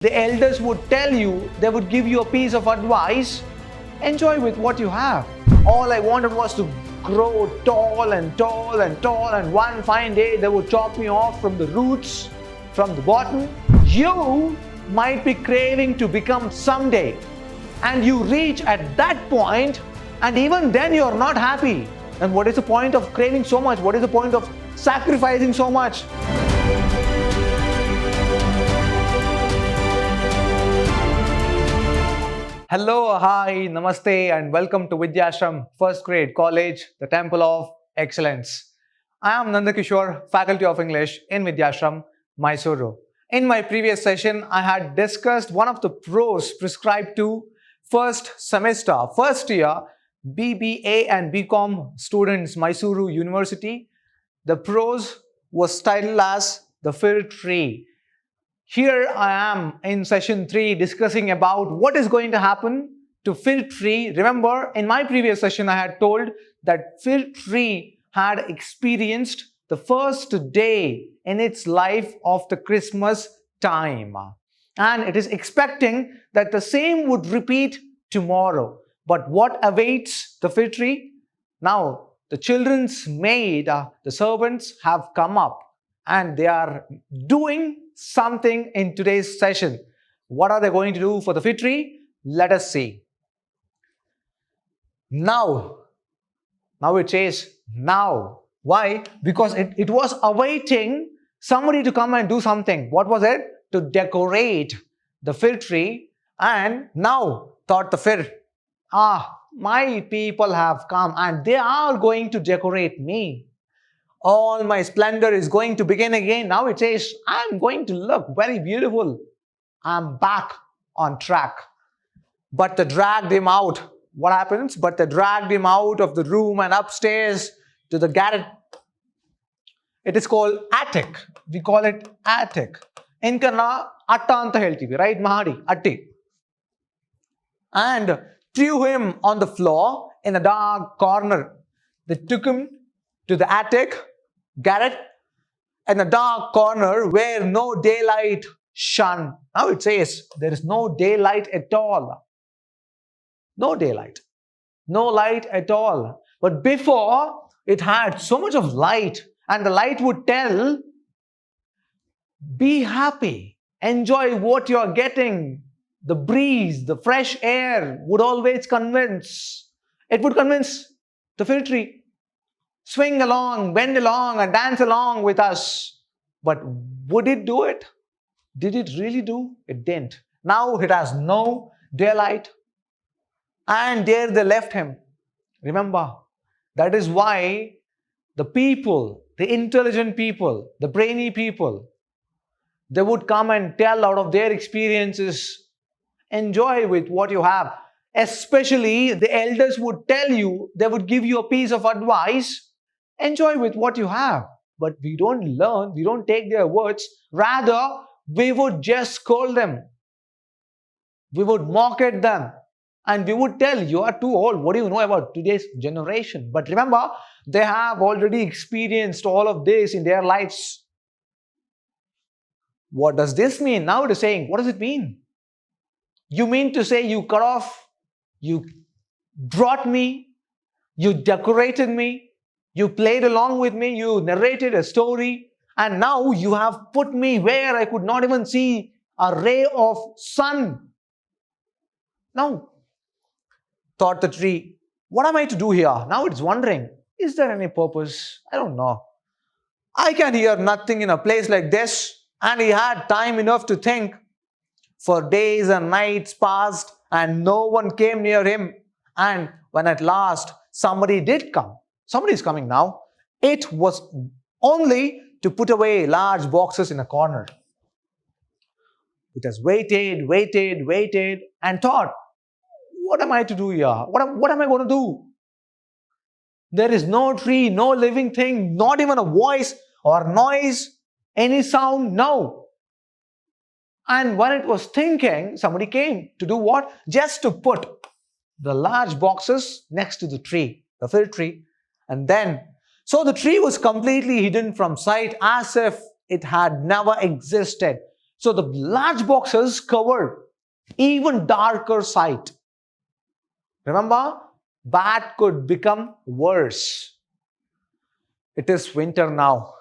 The elders would tell you, they would give you a piece of advice, enjoy with what you have. All I wanted was to grow tall and tall and tall, and one fine day they would chop me off from the roots, from the bottom. You might be craving to become someday, and you reach at that point, and even then you're not happy. And what is the point of craving so much? What is the point of sacrificing so much? Hello, hi, namaste, and welcome to Vidhyaashram, first grade college, the temple of excellence. I am Nandakishore, faculty of English in Vidhyaashram, MYSURU. In my previous session, I had discussed one of the pros prescribed to first semester, first year, B.B.A and B.Com students, MYSURU University. The pros was titled as the fig tree. Here I am in session 3 discussing about what is going to happen to fig tree. Remember, in my previous session I had told that fig tree had experienced the first day in its life of the Christmas time, and it is expecting that the same would repeat tomorrow. But what awaits the fig tree? Now the children's maid, the servants have come up and they are doing something in today's session. What are they going to do for the fig tree? Let us see. Now it says now. Why? Because it was awaiting somebody to come and do something. What was it? To decorate the fig tree. And now thought the fig, my people have come and they are going to decorate me. All my splendor is going to begin again. Now it says, I'm going to look very beautiful. I'm back on track. But they dragged him out. What happens? But they dragged him out of the room and upstairs to the garret. It is called attic. We call it attic. In Kannada, atta anta heltivi, right? Mahadi, atti. And threw him on the floor in a dark corner. They took him to the attic, garret, in a dark corner where no daylight shone. Now it says there is no daylight at all. No daylight. No light at all. But before, it had so much of light, and the light would tell, be happy, enjoy what you are getting. The breeze, the fresh air would always convince. It would convince the fig tree. Swing along, bend along, and dance along with us. But would it do it? Did it really do? It didn't. Now it has no daylight. And there they left him. Remember, that is why the people, the intelligent people, the brainy people, they would come and tell out of their experiences, enjoy with what you have. Especially the elders would tell you, they would give you a piece of advice, enjoy with what you have. But we don't learn, we don't take their words. Rather, we would just scold them. We would mock at them. And we would tell, you are too old. What do you know about today's generation? But remember, they have already experienced all of this in their lives. What does this mean? Now it is saying, what does it mean? You mean to say you cut off, you brought me, you decorated me, you played along with me, you narrated a story, and now you have put me where I could not even see a ray of sun. Now, thought the tree, what am I to do here? Now it's wondering, is there any purpose? I don't know. I can hear nothing in a place like this. And he had time enough to think. For days and nights passed and no one came near him. And when at last somebody did come, somebody is coming now, it was only to put away large boxes in a corner. It has waited and thought, what am I to do here? What am I going to do? There is no tree, no living thing, not even a voice or noise, any sound, no. And when it was thinking, somebody came to do what? Just to put the large boxes next to the tree, the fig tree. And then, so the tree was completely hidden from sight as if it had never existed. So the large boxes covered even darker sight. Remember, bad could become worse. It is winter now,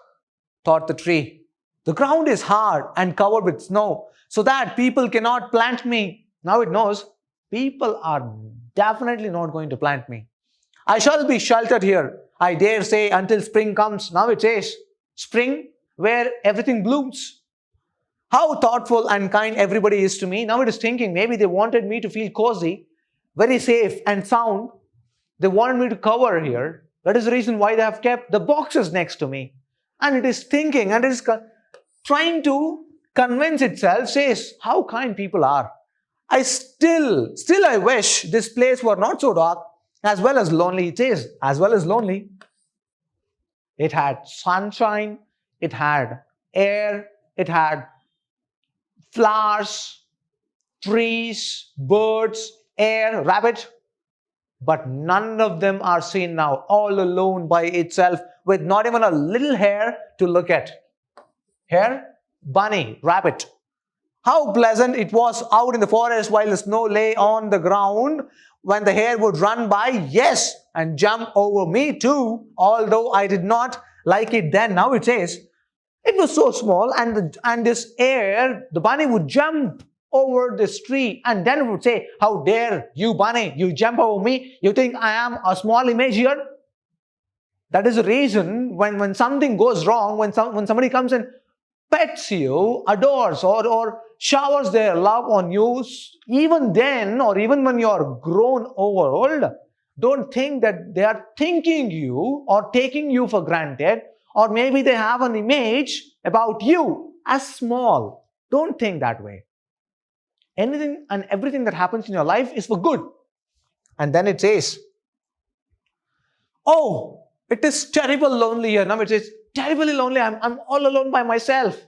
thought the tree. The ground is hard and covered with snow, so that people cannot plant me. Now it knows people are definitely not going to plant me. I shall be sheltered here, I dare say, until spring comes. Now it says, spring, where everything blooms. How thoughtful and kind everybody is to me. Now it is thinking, maybe they wanted me to feel cozy, very safe and sound. They wanted me to cover here. That is the reason why they have kept the boxes next to me. And it is thinking and it is trying to convince itself, says, how kind people are. I still I wish this place were not so dark, as well as lonely. It is as well as lonely. It had sunshine, it had air, it had flowers, trees, birds, air, rabbit. But none of them are seen now, all alone by itself, with not even a little hair to look at. Hare, bunny, rabbit. How pleasant it was out in the forest while the snow lay on the ground, when the hare would run by, yes, and jump over me too, although I did not like it then. Now it says, it was so small, and this hare, the bunny would jump over this tree, and then it would say, how dare you, bunny, you jump over me? You think I am a small image here? That is the reason when something goes wrong, when somebody comes and pets you, adores or showers their love on you, even then, or even when you are grown old, don't think that they are thinking you or taking you for granted, or maybe they have an image about you as small. Don't think that way. Anything and everything that happens in your life is for good. And then it says, oh, it is terrible lonely here. Now it says, terribly lonely. I'm all alone by myself.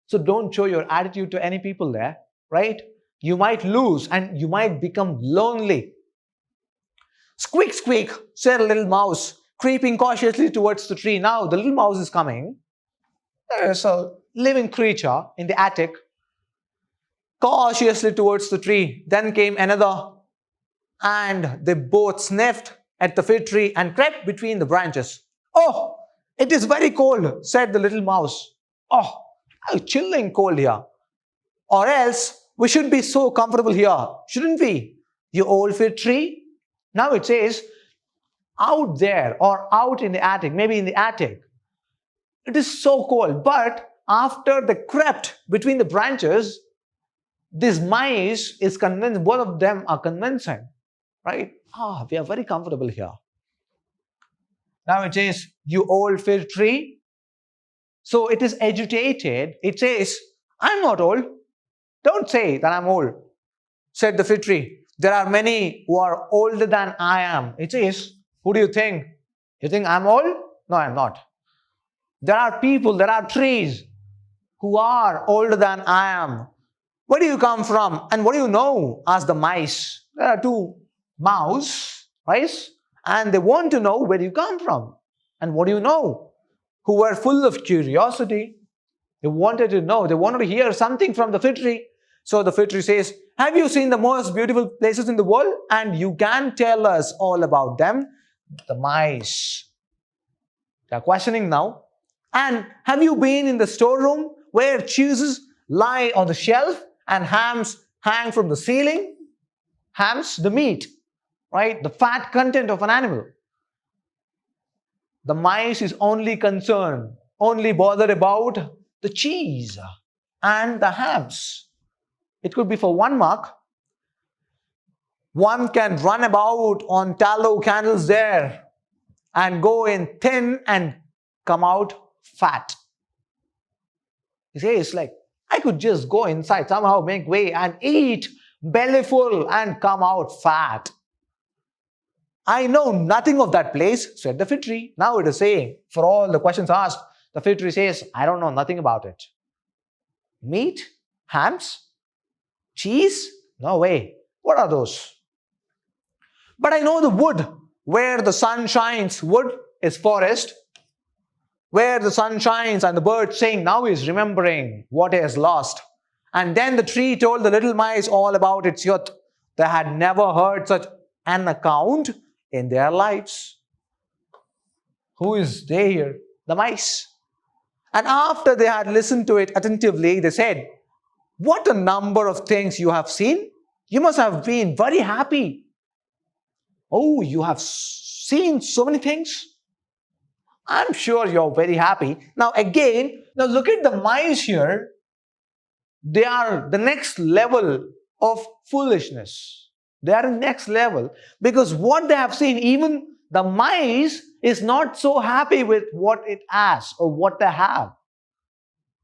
So don't show your attitude to any people there, right? You might lose and you might become lonely. Squeak, squeak, said a little mouse, creeping cautiously towards the tree. Now the little mouse is coming. There's a living creature in the attic, cautiously towards the tree. Then came another, and they both sniffed at the fig tree and crept between the branches. Oh, it is very cold, said the little mouse. Oh, how chilling cold here. Or else we should be so comfortable here, shouldn't we, you old fig tree? Now it says, out there or out in the attic, maybe in the attic, it is so cold. But after they crept between the branches, this mice is convinced, both of them are convincing, right? We are very comfortable here. Now it says, you old fig tree. So it is agitated. It says, I'm not old. Don't say that I'm old, said the fig tree. There are many who are older than I am. It says, who do you think? You think I'm old? No, I'm not. There are people, there are trees who are older than I am. Where do you come from? And what do you know? Asked the mice. There are two mouse, right? And they want to know where you come from. And what do you know? Who were full of curiosity. They wanted to know. They wanted to hear something from the fig tree. So the fig tree says, have you seen the most beautiful places in the world? And you can tell us all about them. The mice, they are questioning now. And have you been in the storeroom where cheeses lie on the shelf and hams hang from the ceiling? Hams, the meat, right? The fat content of an animal. The mice is only concerned, only bothered about the cheese and the hams. It could be for 1 mark. One can run about on tallow candles there and go in thin and come out fat. He says, like, I could just go inside, somehow make way and eat belly full and come out fat. I know nothing of that place, said the fig tree. Now it is saying, for all the questions asked, the fig tree says, I don't know nothing about it. Meat? Hams? Cheese? No way. What are those? But I know the wood, where the sun shines. Wood is forest. Where the sun shines and the bird sing. Now he is remembering what he has lost. And then the tree told the little mice all about its youth. They had never heard such an account in their lives. Who is they here? The mice. And after they had listened to it attentively, they said, "What a number of things you have seen! You must have been very happy." "Oh, you have seen so many things? I'm sure you're very happy." Now again, now look at the mice here. They are the next level of foolishness. They are the next level because what they have seen, even the mice is not so happy with what it has or what they have.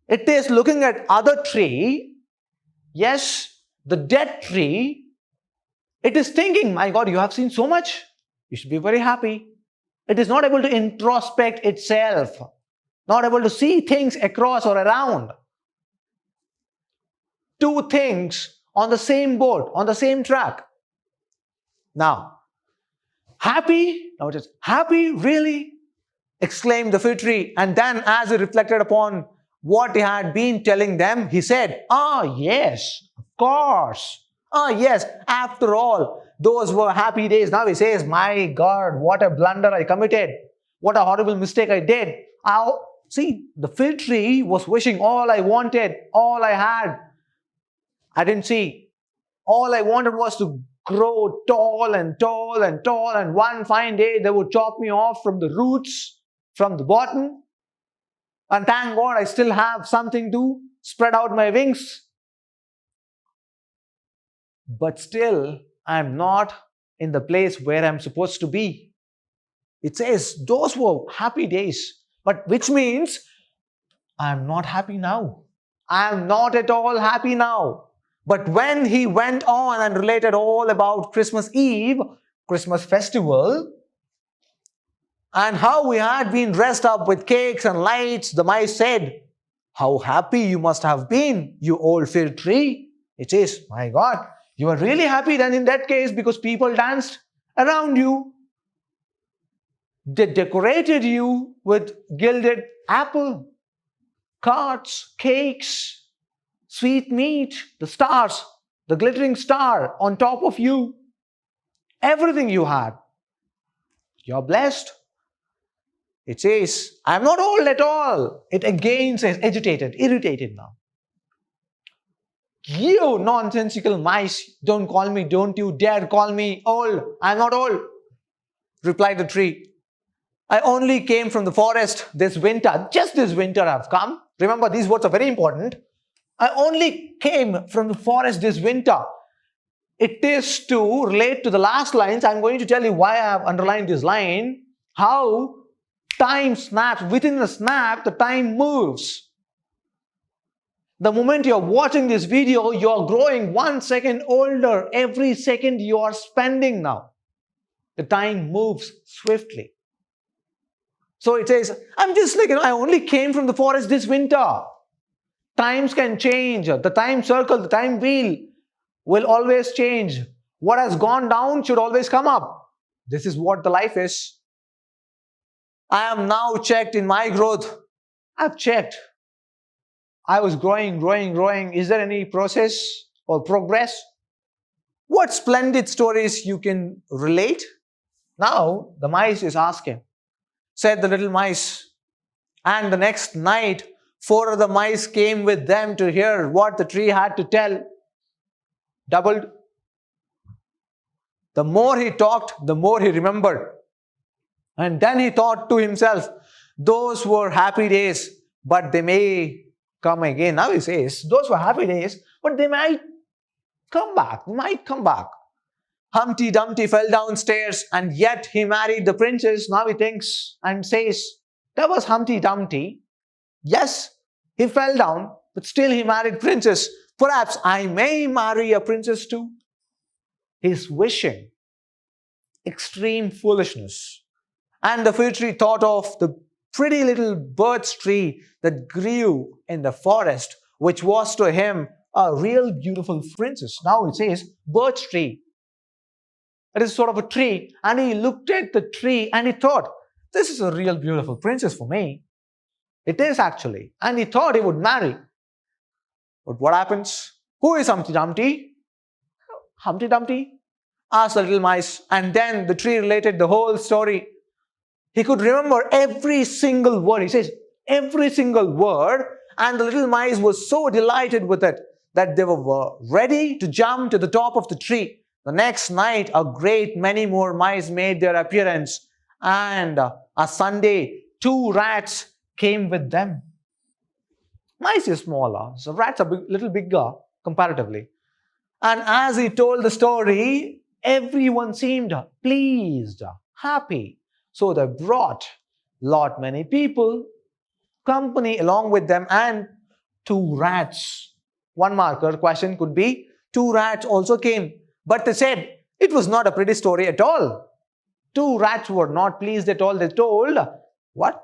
It is looking at other tree, yes, the dead tree. It is thinking, "My God, you have seen so much. You should be very happy." It is not able to introspect itself, not able to see things across or around. Two things on the same boat, on the same track. Now, happy? Now it is happy, really? Exclaimed the fig tree. And then as he reflected upon what he had been telling them, he said, yes, of course. Yes, after all, those were happy days." Now he says, "My God, what a blunder I committed. What a horrible mistake I did." See, the fig tree was wishing all I wanted, all I had. I didn't see. All I wanted was to grow tall and tall and tall, and one fine day they would chop me off from the roots, from the bottom. And thank God I still have something to spread out my wings. But still, I'm not in the place where I'm supposed to be. It says those were happy days, but which means I'm not happy now. I'm not at all happy now. But when he went on and related all about Christmas Eve, Christmas festival, and how we had been dressed up with cakes and lights, the mice said, "How happy you must have been, you old fig tree." It says, "My God, you were really happy then in that case because people danced around you. They decorated you with gilded apple, carts, cakes, sweet meat, the stars, the glittering star on top of you. Everything you had. You're blessed." It says, "I'm not old at all." It again says, agitated, irritated now. "You nonsensical mice, don't you dare call me old. I'm not old," replied the tree. "I only came from the forest this winter. Just this winter I've come." Remember, these words are very important. "I only came from the forest this winter." It is to relate to the last lines. I'm going to tell you why I have underlined this line. How time snaps. Within a snap, the time moves. The moment you're watching this video, you're growing 1 second older every second you are spending now. The time moves swiftly. So it says, I'm just like, I only came from the forest this winter. Times can change. The time circle, the time wheel will always change. What has gone down should always come up. This is what the life is. I am now checked in my growth. I've checked. I was growing. Is there any process or progress? What splendid stories you can relate? Now the mice is asking. Said the little mice. And the next night, 4 of the mice came with them to hear what the tree had to tell. Doubled. The more he talked, the more he remembered. And then he thought to himself, those were happy days, but they may come again. Now he says, those were happy days, but they might come back. Humpty Dumpty fell downstairs and yet he married the princess. Now he thinks and says, that was Humpty Dumpty. Yes, he fell down, but still he married princess. Perhaps I may marry a princess too. He's wishing. Extreme foolishness. And the fig tree thought of the pretty little birch tree that grew in the forest, which was to him a real beautiful princess. Now it says birch tree. It is sort of a tree, and he looked at the tree and he thought, this is a real beautiful princess for me. It is actually. And he thought he would marry. But what happens? Who is Humpty Dumpty? Humpty Dumpty asked the little mice, and then the tree related the whole story. He could remember every single word. He says every single word, and the little mice were so delighted with it that they were ready to jump to the top of the tree. The next night, a great many more mice made their appearance, and a Sunday, 2 rats came with them. Mice is smaller, so rats are little bigger comparatively. And as he told the story, everyone seemed pleased, happy. So they brought lot many people, company along with them, and 2 rats. One marker question could be 2 rats also came. But they said it was not a pretty story at all. 2 rats were not pleased at all. They told, what?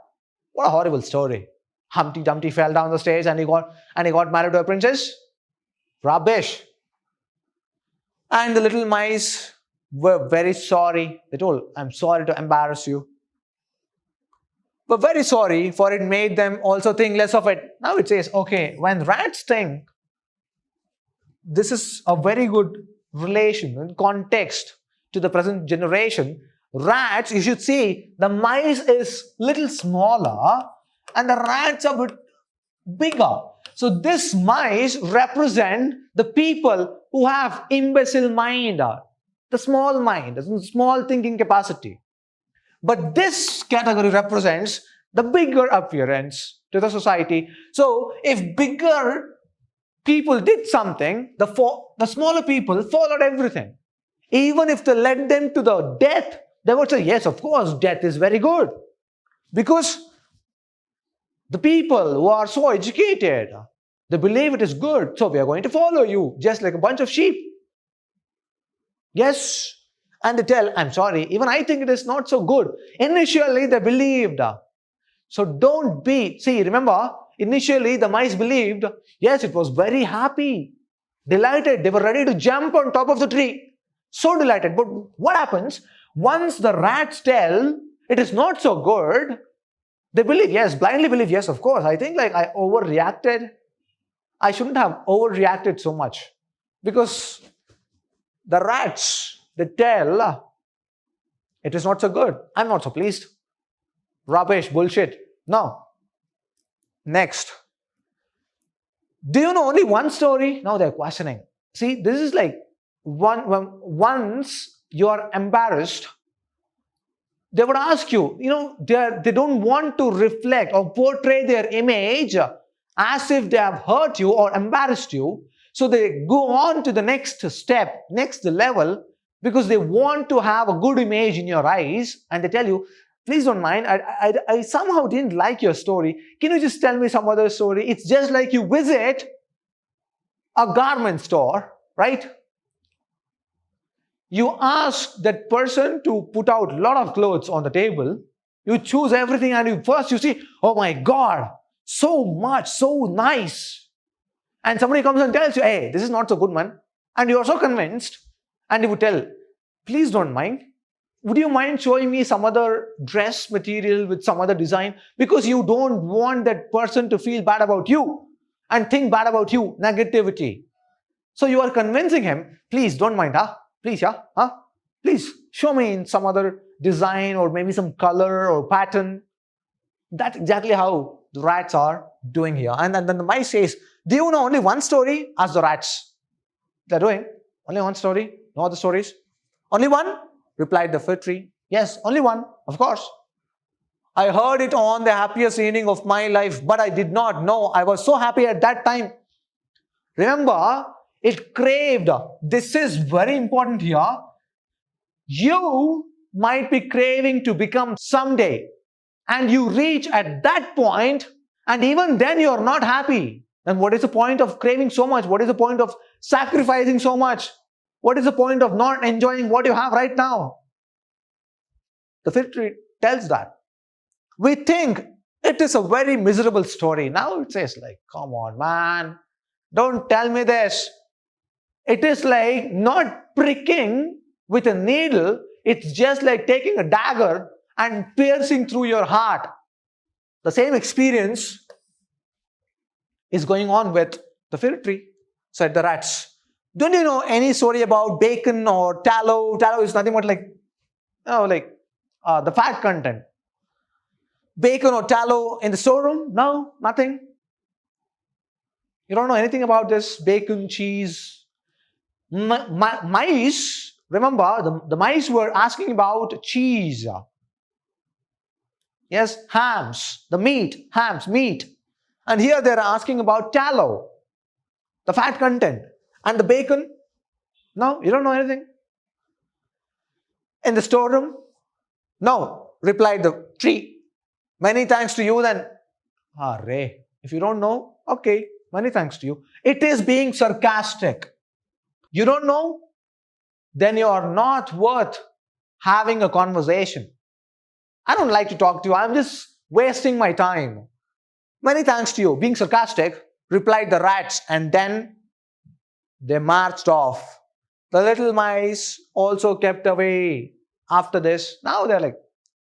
What a horrible story. Humpty Dumpty fell down the stairs and he got married to a princess. Rubbish. And the little mice were very sorry. They told, I'm sorry to embarrass you. But very sorry, for it made them also think less of it. Now it says, okay, when rats think, this is a very good relation and context to the present generation. Rats, you should see, the mice is little smaller and the rats are a bit bigger. So this mice represent the people who have imbecile mind, the small mind, the small thinking capacity. But this category represents the bigger appearance to the society. So if bigger people did something, the smaller people followed everything. Even if they led them to the death, they would say, yes, of course, death is very good. Because the people who are so educated, they believe it is good, so we are going to follow you, just like a bunch of sheep. Yes. And they tell, I'm sorry, even I think it is not so good. Initially, they believed. So don't be, see, remember, initially the mice believed, yes, it was very happy, delighted, they were ready to jump on top of the tree. So delighted. But what happens? Once the rats tell, it is not so good, they believe, yes, blindly believe, yes, of course. I think like I overreacted. I shouldn't have overreacted so much. Because the rats, they tell, it is not so good. I'm not so pleased. Rubbish, bullshit. No. Next. Do you know only one story? Now they're questioning. See, this is like once you are embarrassed, they would ask you, they don't want to reflect or portray their image as if they have hurt you or embarrassed you. So they go on to the next step, next level, because they want to have a good image in your eyes, and they tell you, please don't mind, I somehow didn't like your story. Can you just tell me some other story? It's just like you visit a garment store, right? You ask that person to put out a lot of clothes on the table. You choose everything and first you see, oh my God, so much, so nice. And somebody comes and tells you, hey, this is not so good, man. And you are so convinced. And you would tell, please don't mind. Would you mind showing me some other dress material with some other design? Because you don't want that person to feel bad about you and think bad about you, negativity. So you are convincing him, please don't mind, huh? Please, yeah? Huh? Please show me in some other design or maybe some color or pattern. That's exactly how the rats are doing here. And then the mice says, do you know only one story? Ask the rats. They're doing only one story. No other stories? Only one? Replied the fig tree. Yes, only one, of course. I heard it on the happiest evening of my life, but I did not know. I was so happy at that time. Remember, it craved. This is very important here. You might be craving to become someday, and you reach at that point, and even then you are not happy. Then what is the point of craving so much? What is the point of sacrificing so much? What is the point of not enjoying what you have right now? The fig tree tells that. We think it is a very miserable story. Now it says like, come on, man. Don't tell me this. It is like not pricking with a needle. It's just like taking a dagger and piercing through your heart. The same experience is going on with The fig tree, said the rats. Don't you know any story about bacon or tallow? Tallow is nothing but the fat content. Bacon or tallow in the storeroom? No, nothing. You don't know anything about this bacon, cheese. Mice, remember, the mice were asking about cheese. Yes, hams, the meat, hams, meat. And here they're asking about tallow, the fat content. And the bacon? No, you don't know anything. In the storeroom? No, replied the tree. Many thanks to you then. Ray, if you don't know, okay, many thanks to you. It is being sarcastic. You don't know? Then you are not worth having a conversation. I don't like to talk to you. I'm just wasting my time. Many thanks to you. Being sarcastic, replied the rats, and then they marched off. The little mice also kept away after this. Now they're like,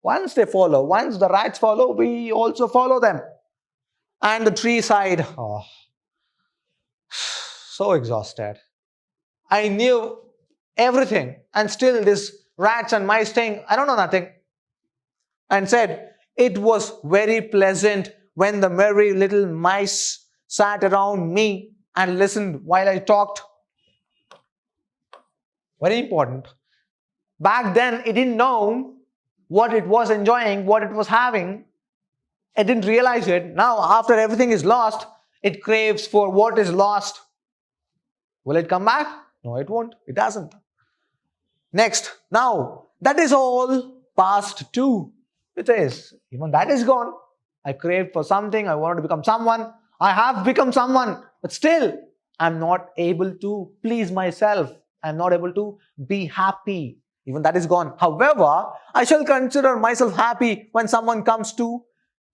once they follow, once the rats follow, we also follow them. And the tree sighed, oh, so exhausted. I knew everything, and still this rats and mice thing, I don't know nothing. And said, it was very pleasant when the merry little mice sat around me and listened while I talked. Very important. Back then, it didn't know what it was enjoying, what it was having. It didn't realize it. Now, after everything is lost, it craves for what is lost. Will it come back? No, it won't. It doesn't. Next. Now, that is all past too. It is. Even that is gone. I craved for something. I wanted to become someone. I have become someone. But still, I'm not able to please myself. I'm not able to be happy. Even that is gone. However, I shall consider myself happy when someone comes to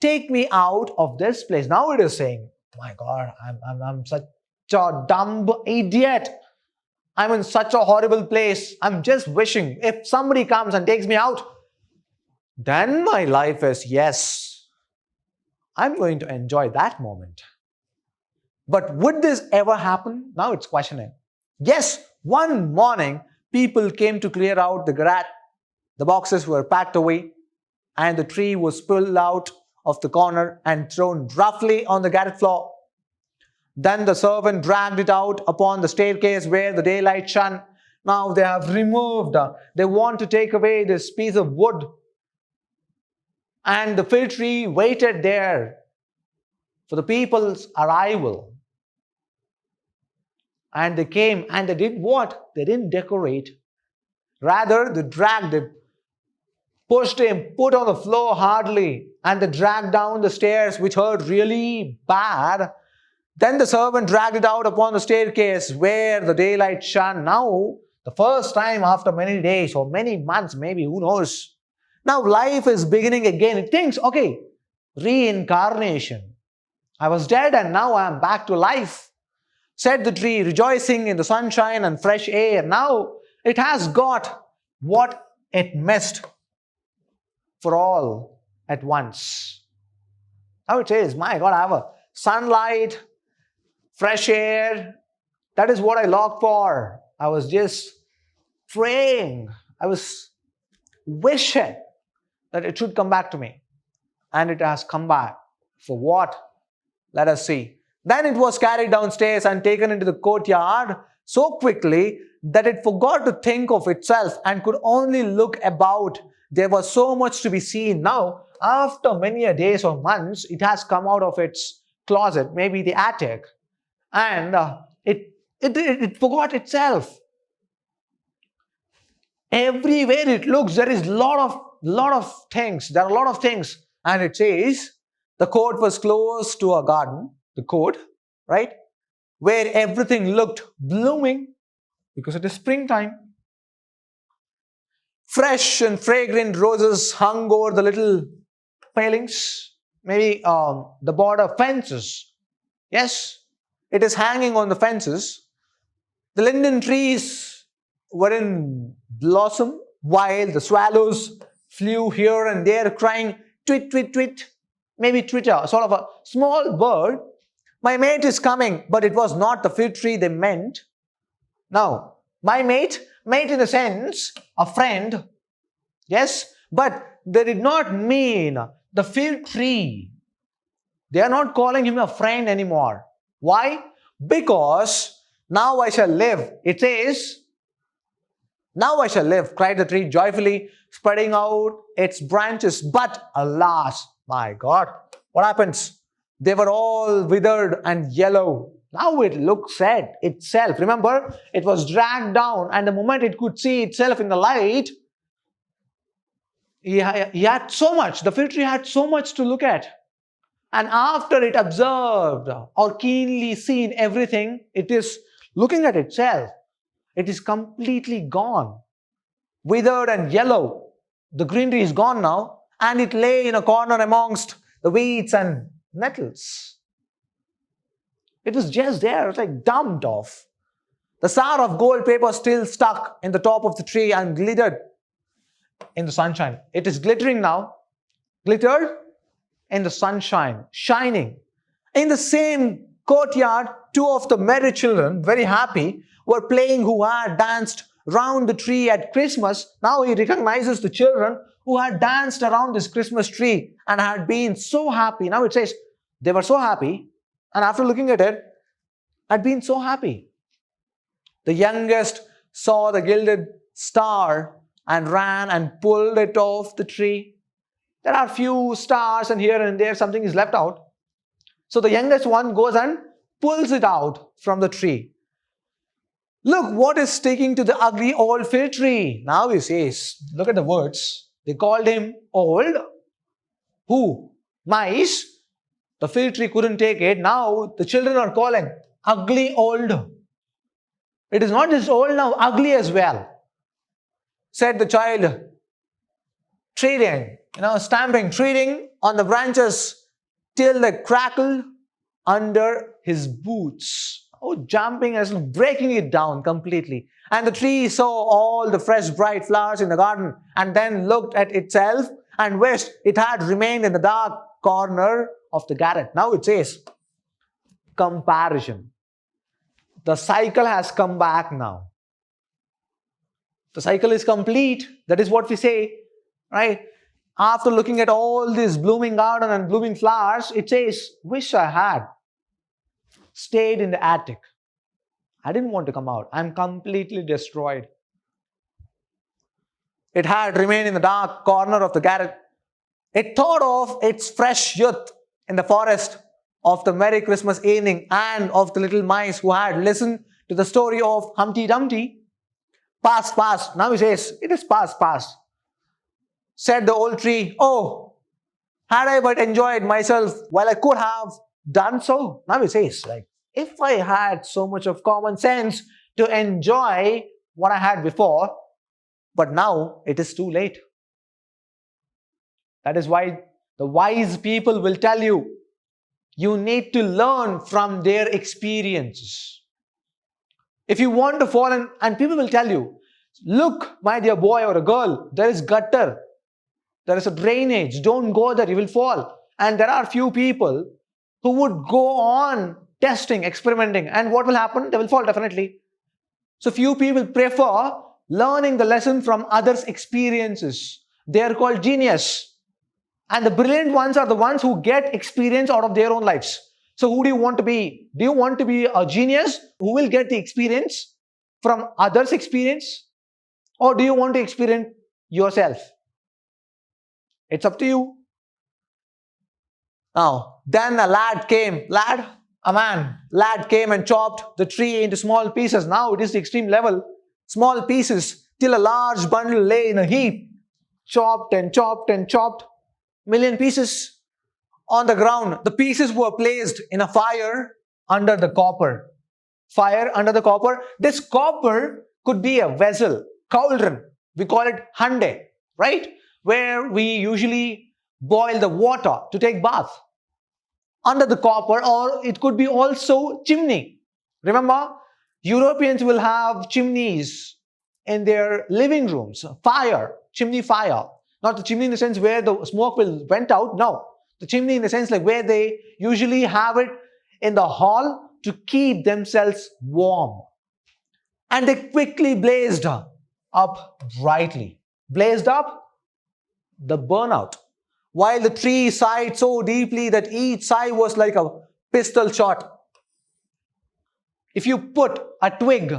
take me out of this place. Now it is saying, my God, I'm such a dumb idiot. I'm in such a horrible place. I'm just wishing if somebody comes and takes me out, then my life is, yes, I'm going to enjoy that moment. But would this ever happen? Now it's questioning. Yes, one morning, people came to clear out the garret. The boxes were packed away, and the tree was pulled out of the corner and thrown roughly on the garret floor. Then the servant dragged it out upon the staircase where the daylight shone. Now they have removed, they want to take away this piece of wood. And the fig tree waited there for the people's arrival. And they came and they did what? They didn't decorate. Rather, they dragged him, pushed him, put on the floor hardly, and they dragged down the stairs, which hurt really bad. Then the servant dragged it out upon the staircase where the daylight shone. Now, the first time after many days or many months, maybe, who knows? Now life is beginning again. It thinks, okay, reincarnation. I was dead and now I am back to life, said the tree, rejoicing in the sunshine and fresh air. Now it has got what it missed for all at once. Now it says, my God, I have a sunlight, fresh air. That is what I longed for. I was just praying. I was wishing that it should come back to me. And it has come back. For what? Let us see. Then it was carried downstairs and taken into the courtyard so quickly that it forgot to think of itself and could only look about. There was so much to be seen. Now, after many a days or months, it has come out of its closet, maybe the attic, and it forgot itself. Everywhere it looks, there is lot of things. There are a lot of things. And it says, the court was close to a garden, the court, right? Where everything looked blooming because it is springtime. Fresh and fragrant roses hung over the little palings, maybe the border fences. Yes, it is hanging on the fences. The linden trees were in blossom while the swallows flew here and there crying tweet, tweet, tweet, maybe twitter, sort of a small bird. My mate is coming, but it was not the fig tree they meant. No, my mate in the sense, a friend, yes, but they did not mean the fig tree. They are not calling him a friend anymore. Why? Because now I shall live. It says, now I shall live, cried the tree joyfully, spreading out its branches. But alas, my God, what happens? They were all withered and yellow. Now it looks at itself. Remember, it was dragged down, and the moment it could see itself in the light, he had so much, the fig tree had so much to look at. And after it observed or keenly seen everything, it is looking at itself. It is completely gone, withered and yellow. The greenery is gone now, and it lay in a corner amongst the weeds and nettles. It was just there, it was like dumped off. The star of gold paper still stuck in the top of the tree and glittered in the sunshine. It is glittering now, glittered in the sunshine, shining. In the same courtyard, two of the merry children, very happy, were playing, who had danced round the tree at Christmas. Now he recognizes the children who had danced around this Christmas tree and had been so happy. Now it says they were so happy, and after looking at it, had been so happy. The youngest saw the gilded star and ran and pulled it off the tree. There are few stars, and here and there something is left out. So the youngest one goes and pulls it out from the tree. Look what is sticking to the ugly old fig tree. Now he says, look at the words. They called him old. Who? Mice. The fig tree couldn't take it. Now the children are calling ugly old. It is not just old now, ugly as well, said the child, treading, stamping, treading on the branches till they crackled under his boots. Oh, jumping and breaking it down completely. And the tree saw all the fresh bright flowers in the garden, and then looked at itself and wished it had remained in the dark corner of the garret. Now it says, comparison. The cycle has come back now. The cycle is complete. That is what we say, right? After looking at all this blooming garden and blooming flowers, it says, wish I had stayed in the attic. I didn't want to come out. I'm completely destroyed. It had remained in the dark corner of the garret. It thought of its fresh youth in the forest, of the merry Christmas evening, and of the little mice who had listened to the story of Humpty Dumpty. Past, past. Now he says, it is past, past. Said the old tree, oh, had I but enjoyed myself while I could have done so. Now he says, if I had so much of common sense to enjoy what I had before, but now it is too late. That is why the wise people will tell you, you need to learn from their experiences. If you want to fall in, and people will tell you, look, my dear boy or a girl, there is gutter, there is a drainage, don't go there, you will fall. And there are few people who would go on testing, experimenting, and what will happen? They will fall definitely. So few people prefer learning the lesson from others' experiences. They are called genius. And the brilliant ones are the ones who get experience out of their own lives. So who do you want to be? Do you want to be a genius who will get the experience from others' experience? Or do you want to experience yourself? It's up to you. Now, then a lad came. Lad came and chopped the tree into small pieces. Now it is the extreme level. Small pieces till a large bundle lay in a heap. Chopped and chopped and chopped. Million pieces on the ground. The pieces were placed in a fire under the copper. Fire under the copper. This copper could be a vessel, cauldron. We call it hande, right? Where we usually boil the water to take bath. Under the copper, or it could be also chimney. Remember, Europeans will have chimneys in their living rooms. Fire, chimney fire. Not the chimney in the sense where the smoke will vent out. No, the chimney in the sense where they usually have it in the hall to keep themselves warm. And they quickly blazed up brightly. Blazed up the burnout. While the tree sighed so deeply that each sigh was like a pistol shot. If you put a twig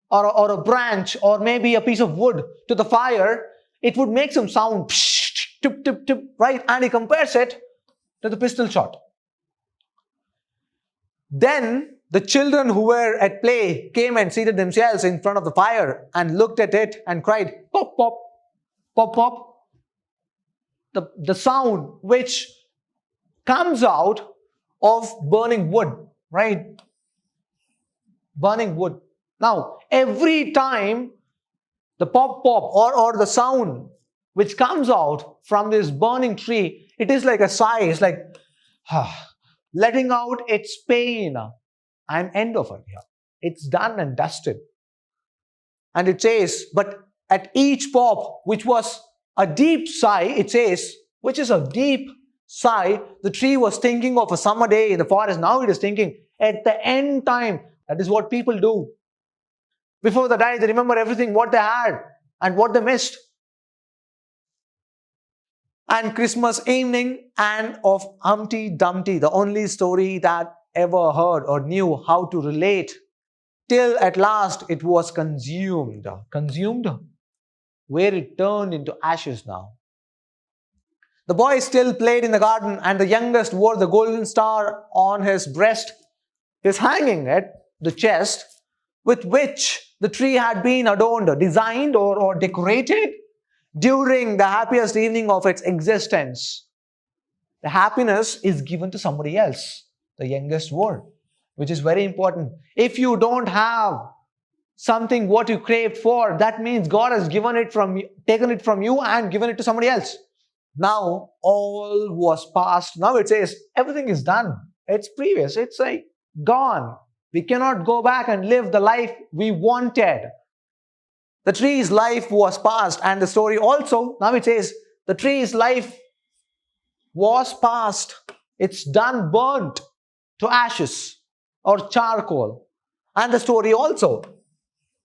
or a branch or maybe a piece of wood to the fire, it would make some sound, tip, tip, tip, right? And he compares it to the pistol shot. Then the children who were at play came and seated themselves in front of the fire and looked at it and cried, pop, pop, pop, pop. The sound which comes out of burning wood, right? Burning wood. Now, every time the pop, pop or the sound which comes out from this burning tree, it is like a sigh. It's like, letting out its pain. I'm end of it here. It's done and dusted. And it says, but at each pop, which was a deep sigh, it says, which is a deep sigh, the tree was thinking of a summer day in the forest. Now it is thinking at the end time. That is what people do. Before they die, they remember everything, what they had and what they missed. And Christmas evening and of Humpty Dumpty, the only story that ever heard or knew how to relate, till at last it was consumed. Consumed? Where it turned into ashes now. The boy still played in the garden, and the youngest wore the golden star on his breast. He is hanging at the chest with which the tree had been adorned, designed or decorated during the happiest evening of its existence. The happiness is given to somebody else, the youngest wore, which is very important. If you don't have something what you craved for, that means God has given it from you, taken it from you and given it to somebody else. Now all was past. Now it says everything is done. It's previous. It's like gone. We cannot go back and live the life we wanted. The tree's life was past, and the story also, now it says the tree's life was past. It's done, burnt to ashes or charcoal. And the story also,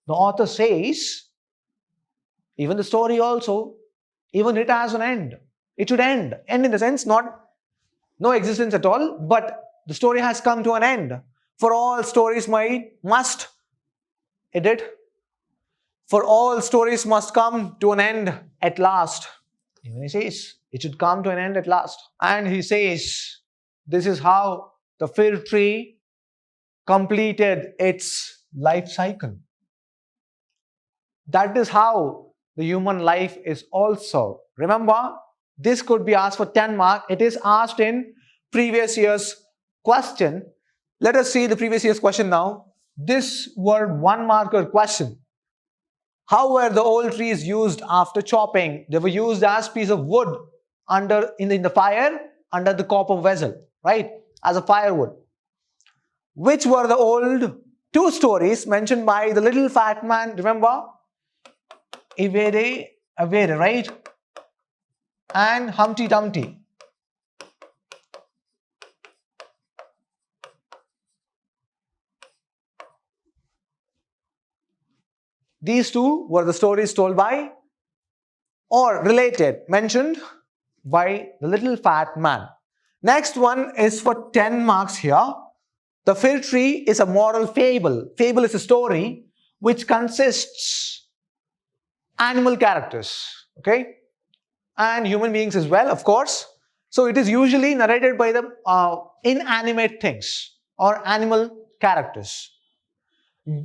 the author says, even the story also, even it has an end. It should end. End in the sense not no existence at all, but the story has come to an end. For all stories must, for all stories must come to an end at last. Even he says, it should come to an end at last. And he says, this is how the fir tree completed its life cycle. That is how the human life is also. Remember, this could be asked for 10 marks. It is asked in previous year's question. Let us see the previous year's question now. This were 1 marker question. How were the old trees used after chopping? They were used as piece of wood in the fire under the copper vessel, right? As a firewood. Which were the old 2 stories mentioned by the little fat man? Remember? Avere, right? And Humpty Dumpty. These 2 were the stories told by or related, mentioned by the little fat man. Next one is for 10 marks here. The fir tree is a moral fable. Fable is a story which consists animal characters, okay? And human beings as well, of course. So it is usually narrated by the inanimate things or animal characters.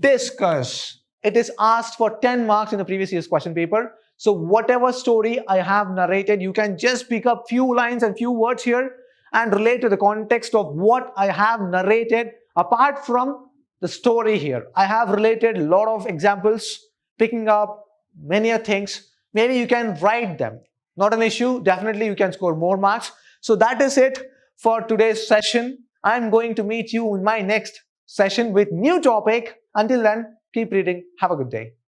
Discuss. It is asked for 10 marks in the previous year's question paper. So whatever story I have narrated, you can just pick up few lines and few words here and relate to the context of what I have narrated apart from the story here. I have related a lot of examples, picking up many things. Maybe you can write them. Not an issue. Definitely you can score more marks. So that is it for today's session. I'm going to meet you in my next session with new topic. Until then, keep reading. Have a good day.